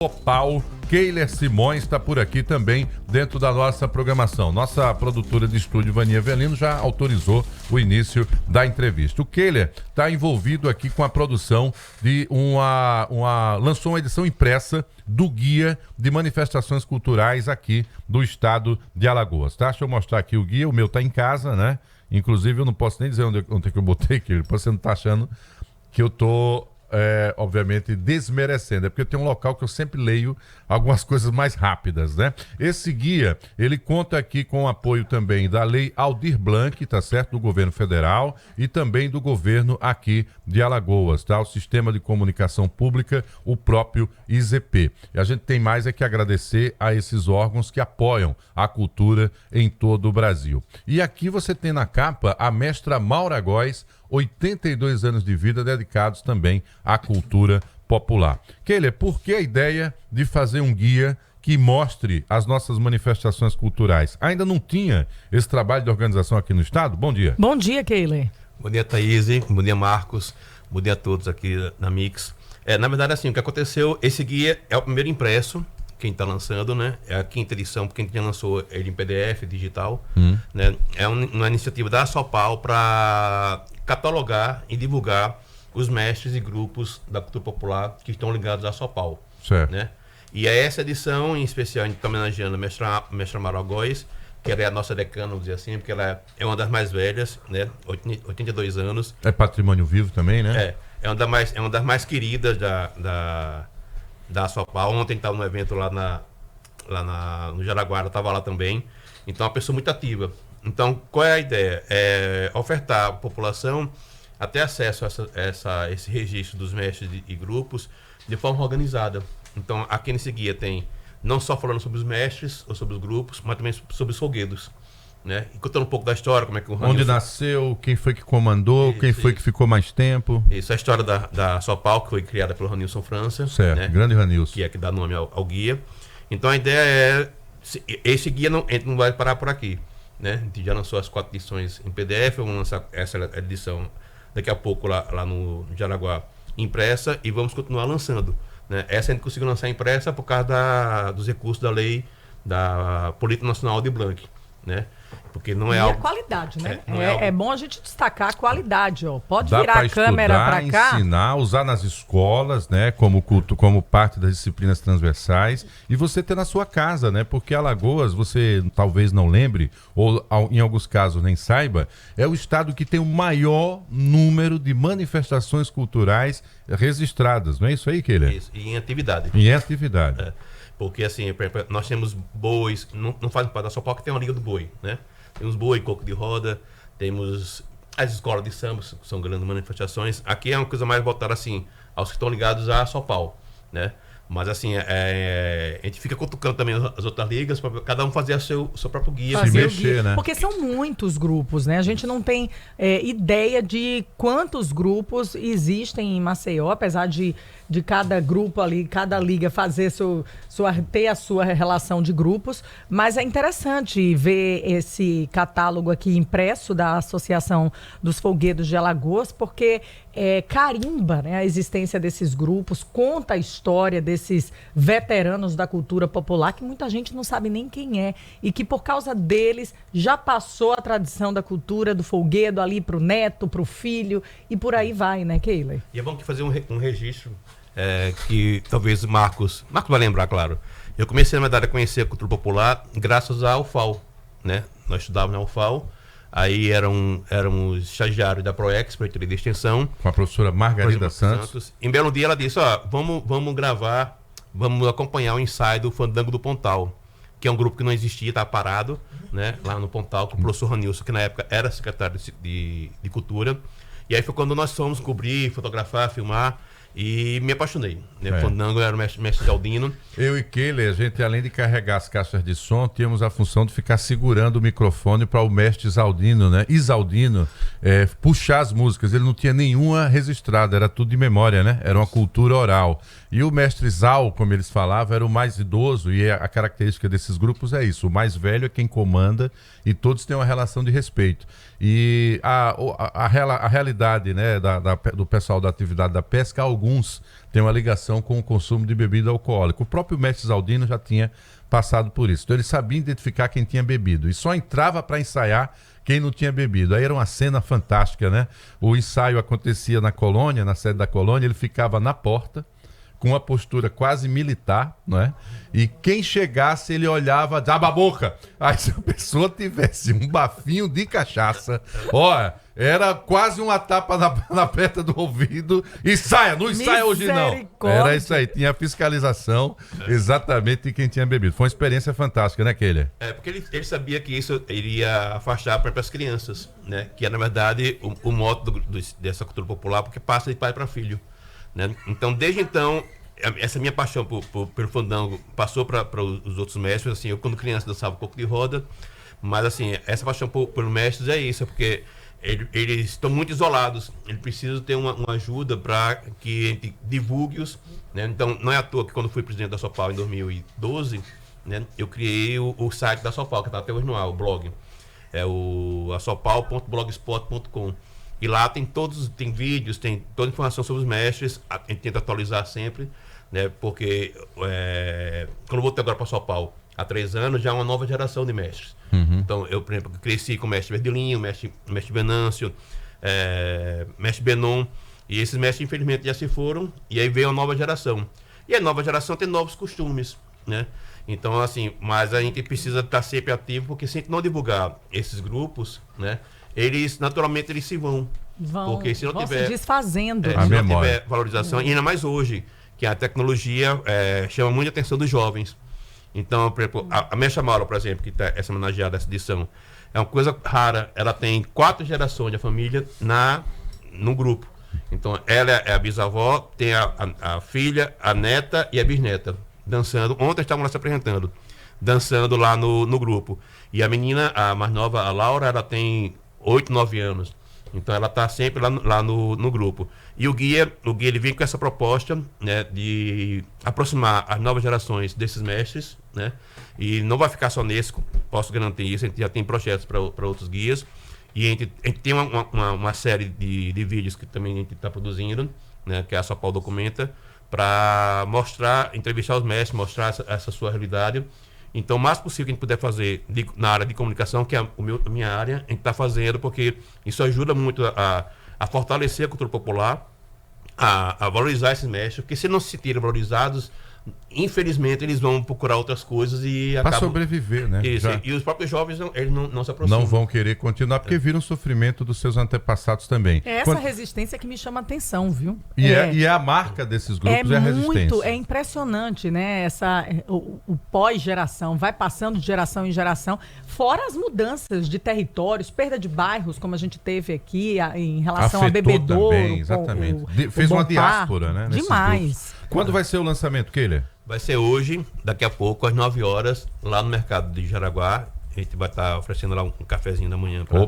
Opal, Keiler Simões está por aqui também dentro da nossa programação. Nossa produtora de estúdio, Vania Avelino, já autorizou o início da entrevista. O Keiler está envolvido aqui com a produção de lançou uma edição impressa do Guia de Manifestações Culturais aqui do estado de Alagoas, tá? Deixa eu mostrar aqui o guia, o meu tá em casa, né? Inclusive eu não posso nem dizer onde é que eu botei, Keiler, você não tá achando que eu tô... obviamente desmerecendo, é porque tem um local que eu sempre leio algumas coisas mais rápidas, né? Esse guia, ele conta aqui com o apoio também da Lei Aldir Blanc, tá certo? Do governo federal e também do governo aqui de Alagoas, tá? O Sistema de Comunicação Pública, o próprio IZP. E a gente tem mais que agradecer a esses órgãos que apoiam a cultura em todo o Brasil. E aqui você tem na capa a mestra Maura Góes, 82 anos de vida dedicados também à cultura popular. Keiler, por que a ideia de fazer um guia que mostre as nossas manifestações culturais? Ainda não tinha esse trabalho de organização aqui no estado? Bom dia. Bom dia, Keiler. Bom dia, Thaís. Bom dia, Marcos. Bom dia a todos aqui na Mix. Na verdade, assim, o que aconteceu, esse guia é o primeiro impresso, quem está lançando, né? É a quinta edição, porque quem já lançou ele em PDF, digital, né? É uma iniciativa da Sopal para catalogar e divulgar os mestres e grupos da cultura popular que estão ligados à Sopal. Certo. Né? E essa edição, em especial, a gente está homenageando a mestra Maura Góes, que ela é a nossa decana, vamos dizer assim, porque ela é uma das mais velhas, né? 82 anos. É patrimônio vivo também, né? É uma das mais queridas da Sopal. Ontem estava no evento no Jaraguara, estava lá também. Então, é uma pessoa muito ativa. Então, qual é a ideia? É ofertar à população até acesso a esse registro dos mestres e grupos de forma organizada. Então, aqui nesse guia tem não só falando sobre os mestres ou sobre os grupos, mas também sobre os folguedos, né? E contando um pouco da história, como é que o Ranilson... Onde nasceu, quem foi que comandou, quem foi que ficou mais tempo. Isso, a história da Sopal, que foi criada pelo Ranilson França. Certo, né? Grande Ranilson. Que é que dá nome ao guia. Então, a ideia é... Esse guia a gente não vai parar por aqui. Né? A gente já lançou as 4 edições em PDF, vamos lançar essa edição daqui a pouco lá no Jaraguá impressa e vamos continuar lançando. Né? Essa a gente conseguiu lançar impressa por causa dos recursos da lei da Política Nacional de Blanc. Né? Porque não é algo... a qualidade, né? É bom a gente destacar a qualidade, ó. Pode Dá virar a câmera para cá. Ensinar, usar nas escolas, né? Como parte das disciplinas transversais. E você ter na sua casa, né? Porque Alagoas, você talvez não lembre, ou em alguns casos nem saiba, é o estado que tem o maior número de manifestações culturais registradas. Não é isso aí, Keiler? Isso, e em atividade. Em atividade. Porque assim, nós temos bois, não faz parte da Sopal, que tem uma liga do boi, né? Temos boi, coco de roda, temos as escolas de samba, que são grandes manifestações. Aqui é uma coisa mais voltada assim, aos que estão ligados à Sopal, né? Mas assim, a gente fica cutucando também as outras ligas para cada um fazer o seu próprio guia. Se mexer, né? Porque são muitos grupos, né? A gente não tem ideia de quantos grupos existem em Maceió, apesar de cada grupo ali, cada liga fazer ter a sua relação de grupos. Mas é interessante ver esse catálogo aqui impresso da Associação dos Folguedos de Alagoas, porque carimba, né, a existência desses grupos, conta a história desses veteranos da cultura popular, que muita gente não sabe nem quem é, e que por causa deles já passou a tradição da cultura do folguedo ali pro neto, pro filho, e por aí vai, né, Keiler? E é bom que fazer um registro que talvez Marcos vai lembrar, claro. Eu comecei, na verdade, a conhecer a cultura popular graças à UFAL, né? Nós estudávamos na UFAL, aí éramos estagiários da ProEx, Proreitoria de Extensão. Com a professora Margarida Santos. Em belo dia ela disse, vamos gravar, vamos acompanhar o ensaio do Fandango do Pontal, que é um grupo que não existia, estava parado, né? Lá no Pontal, com o professor Ranilson, que na época era secretário de Cultura. E aí foi quando nós fomos cobrir, fotografar, filmar, e me apaixonei. Né? O Fandango era o mestre Zaldino. Eu e Keiler, a gente, além de carregar as caixas de som, tínhamos a função de ficar segurando o microfone para o mestre Zaldino, né? Isaldino, puxar as músicas. Ele não tinha nenhuma registrada, era tudo de memória, né? Era uma cultura oral. E o mestre Zal, como eles falavam, era o mais idoso, e a característica desses grupos é isso: o mais velho é quem comanda e todos têm uma relação de respeito. E a realidade, né, do pessoal da atividade da pesca, alguns têm uma ligação com o consumo de bebida alcoólica. O próprio mestre Zaldino já tinha passado por isso. Então ele sabia identificar quem tinha bebido e só entrava para ensaiar quem não tinha bebido. Aí era uma cena fantástica, né? O ensaio acontecia na colônia, na sede da colônia, ele ficava na porta, com uma postura quase militar, não é? E quem chegasse, ele olhava, aba a boca. Aí se a pessoa tivesse um bafinho de cachaça, olha, era quase uma tapa na perna do ouvido. E saia, não ensaia hoje não. Era isso aí, tinha fiscalização exatamente de quem tinha bebido. Foi uma experiência fantástica, né, Keller? Porque ele sabia que isso iria afastar para as crianças, né? Que é, na verdade, o modo dessa cultura popular, porque passa de pai para filho. Né? Então, desde então, essa minha paixão pelo fandango passou para os outros mestres. Assim, eu, quando criança, dançava um pouco de roda, mas assim, essa paixão pelos mestres é isso, porque eles estão muito isolados, eles precisam ter uma ajuda para que a gente divulgue-os. Né? Então, não é à toa que, quando fui presidente da Sopal em 2012, né, eu criei o site da Sopal, que está até hoje no ar, o blog. É o asopal.blogspot.com. E lá tem vídeos, tem toda a informação sobre os mestres. A gente tenta atualizar sempre, né? Porque quando eu voltei agora para São Paulo, há 3 anos, já é uma nova geração de mestres. Uhum. Então, eu, por exemplo, cresci com o mestre Verdelinho, mestre Venâncio, mestre Benon, e esses mestres, infelizmente, já se foram, e aí veio a nova geração. E a nova geração tem novos costumes, né? Então, assim, mas a gente precisa estar sempre ativo, porque se a gente não divulgar esses grupos, né, naturalmente eles se vão. Porque se não tiver, se desfazendo. se não tiver valorização, e ainda mais hoje, que a tecnologia chama muita atenção dos jovens. Então, por exemplo, a minha Chamaura, por exemplo, que está essa homenageada, essa edição, é uma coisa rara. Ela tem 4 gerações de família no grupo. Então, ela é a bisavó, tem a filha, a neta e a bisneta dançando. Ontem estavam lá se apresentando, dançando lá no grupo. E a menina, a mais nova, a Laura, ela tem 8, 9 anos. Então ela está sempre lá no grupo. E o guia ele vem com essa proposta, né, de aproximar as novas gerações desses mestres, né? E não vai ficar só nesse, posso garantir isso. A gente já tem projetos para outros guias. E a gente tem uma série de vídeos que também a gente está produzindo, né, que é a Sopal Documenta, para entrevistar os mestres, mostrar essa sua realidade. Então, o mais possível que a gente puder fazer na área de comunicação, que é a minha área, a gente está fazendo, porque isso ajuda muito a fortalecer a cultura popular, a valorizar esses mestres, porque se não se sentirem valorizados, infelizmente eles vão procurar outras coisas e para sobreviver, né? Isso, e os próprios jovens eles não se aproximam. Não vão querer continuar, porque viram o sofrimento dos seus antepassados também. É essa resistência que me chama a atenção, viu? E é a marca desses grupos, é a resistência. É impressionante, né? O pós-geração, vai passando de geração em geração, fora as mudanças de territórios, perda de bairros, como a gente teve aqui em relação a Bebedouro. Também, exatamente. Fez uma diáspora, né? Demais. Quando vai ser o lançamento, Keller? Vai ser hoje, daqui a pouco, às 9 horas, lá no mercado de Jaraguá. A gente vai estar oferecendo lá um cafezinho da manhã para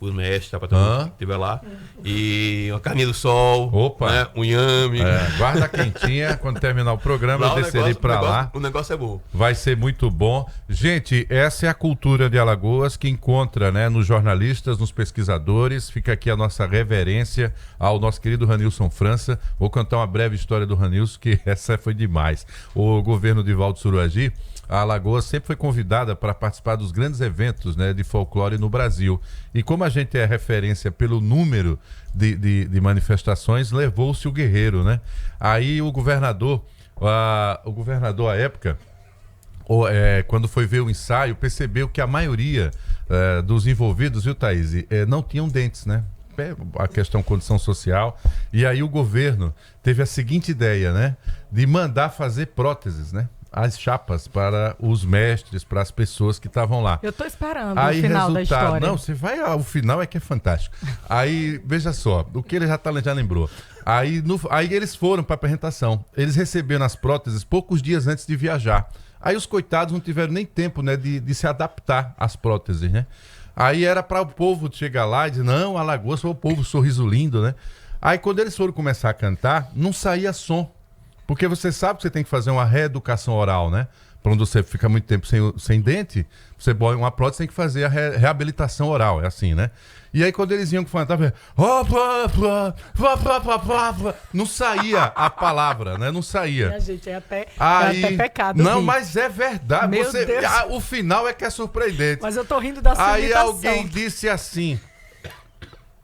os mestres, para todo mundo que estiver lá. E uma carninha do sol, né, um inhame. Guarda quentinha, quando terminar o programa, eu descerei para lá. O negócio é bom. Vai ser muito bom. Gente, essa é a cultura de Alagoas que encontra, né, nos jornalistas, nos pesquisadores. Fica aqui a nossa reverência ao nosso querido Ranilson França. Vou contar uma breve história do Ranilson, que essa foi demais. O governo de Valdo Suruagi, a Alagoas sempre foi convidada para participar dos grandes eventos, né, de folclore no Brasil. E como a gente é referência pelo número de manifestações, levou-se o guerreiro, né? Aí o governador à época, quando foi ver o ensaio, percebeu que a maioria dos envolvidos, viu, Thaís, não tinham dentes, né? A questão condição social. E aí o governo teve a seguinte ideia, né? De mandar fazer próteses, né? As chapas para os mestres, para as pessoas que estavam lá. Eu tô esperando o final da história. Não, você vai ao final, é que é fantástico. Aí, veja só, o que ele já lembrou. Aí eles foram para a apresentação. Eles receberam as próteses poucos dias antes de viajar. Aí os coitados não tiveram nem tempo, né, de se adaptar às próteses, né? Aí era para o povo chegar lá e dizer, não, Alagoas foi o povo sorriso lindo, né? Aí quando eles foram começar a cantar, não saía som. Porque você sabe que você tem que fazer uma reeducação oral, né? Quando você fica muito tempo sem dente, você põe uma prótese, tem que fazer a reabilitação oral, é assim, né? E aí quando eles iam cantar, não saía a palavra, né? Não saía. Minha gente, é até pecado. Não, rir. mas é verdade. Meu Deus. O final é que é surpreendente. Mas eu tô rindo da sua Aí imitação. alguém disse assim: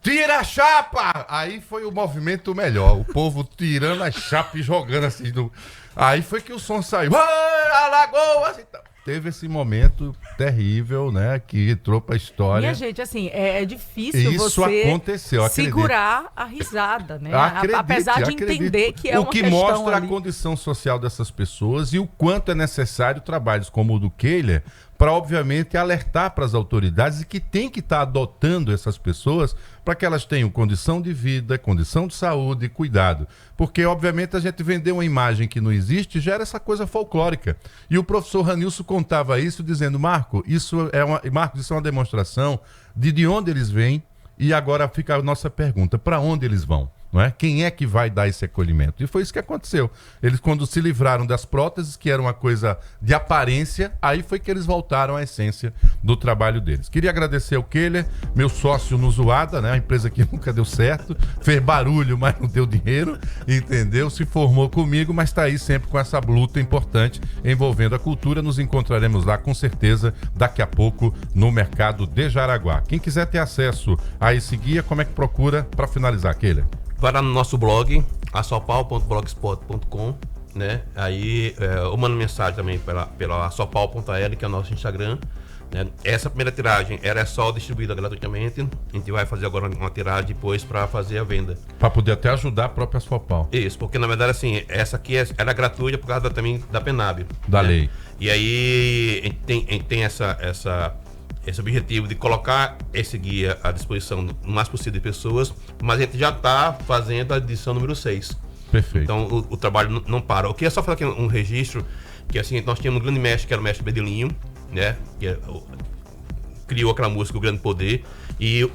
tira a chapa! Aí foi o movimento melhor. O povo tirando a chapa e jogando assim. Aí foi que o som saiu. Alagoas! Teve esse momento terrível, né? Que entrou pra história. Minha gente, assim, é difícil Isso você aconteceu, segurar a risada, né? Acredite, apesar de entender que é o uma que questão mostra ali. a condição social dessas pessoas e o quanto é necessário trabalhos como o do Keiler para, obviamente, alertar para as autoridades e que tem que estar adotando essas pessoas para que elas tenham condição de vida, condição de saúde e cuidado. Porque, obviamente, a gente vender uma imagem que não existe gera essa coisa folclórica. E o professor Ranilson contava isso dizendo: Marcos, isso é uma demonstração de onde eles vêm. E agora fica a nossa pergunta: para onde eles vão? Não é? Quem é que vai dar esse acolhimento? E foi isso que aconteceu. Eles, quando se livraram das próteses, que era uma coisa de aparência, aí foi que eles voltaram à essência do trabalho deles. Queria agradecer ao Keiler, meu sócio no Zoada, né? A empresa que nunca deu certo, fez barulho, mas não deu dinheiro, entendeu? Se formou comigo, mas está aí sempre com essa luta importante envolvendo a cultura. Nos encontraremos lá, com certeza, daqui a pouco, no mercado de Jaraguá. Quem quiser ter acesso a esse guia, como é que procura para finalizar, Keiler? Vai lá no nosso blog, assopal.blogspot.com, né? Aí eu mando mensagem também pela assopal.l, que é o nosso Instagram. Né? Essa primeira tiragem era só distribuída gratuitamente. A gente vai fazer agora uma tiragem depois para fazer a venda. Para poder até ajudar a própria Assopal. Isso, porque na verdade assim, essa aqui era gratuita por causa também da PENAB. Da né? lei. E aí a gente tem esse objetivo de colocar esse guia à disposição do mais possível de pessoas, mas a gente já está fazendo a edição número 6. Perfeito. Então o trabalho não para. Eu queria só falar aqui um registro, que assim, nós tínhamos um grande mestre, que era o mestre Verdelinho, né? Que criou aquela música O Grande Poder. E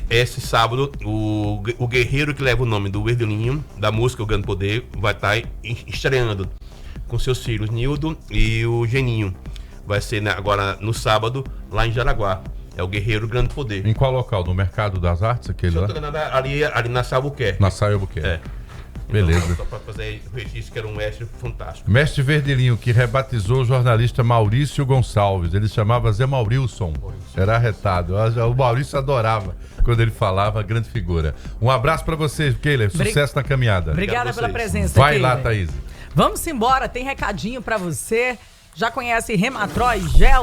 esse sábado, o guerreiro que leva o nome do Verdelinho, da música O Grande Poder, vai estar estreando com seus filhos, Nildo e o Geninho. Vai ser, né, agora no sábado, lá em Jaraguá. É o Guerreiro Grande Poder. Em qual local? No Mercado das Artes? Aquele lá? Ali na Saia Albuquerque. Na Saia Albuquerque. É. Beleza. Então, só para fazer o registro, que era um mestre fantástico. Mestre Verdelinho, que rebatizou o jornalista Maurício Gonçalves. Ele chamava Zé Maurilson. Era arretado. O Maurício adorava quando ele falava, grande figura. Um abraço para vocês, Keiler. Sucesso na caminhada. Obrigada pela presença, Vai Keiler. lá, Thaís. Vamos embora, tem recadinho para você. Já conhece Rematroy Gel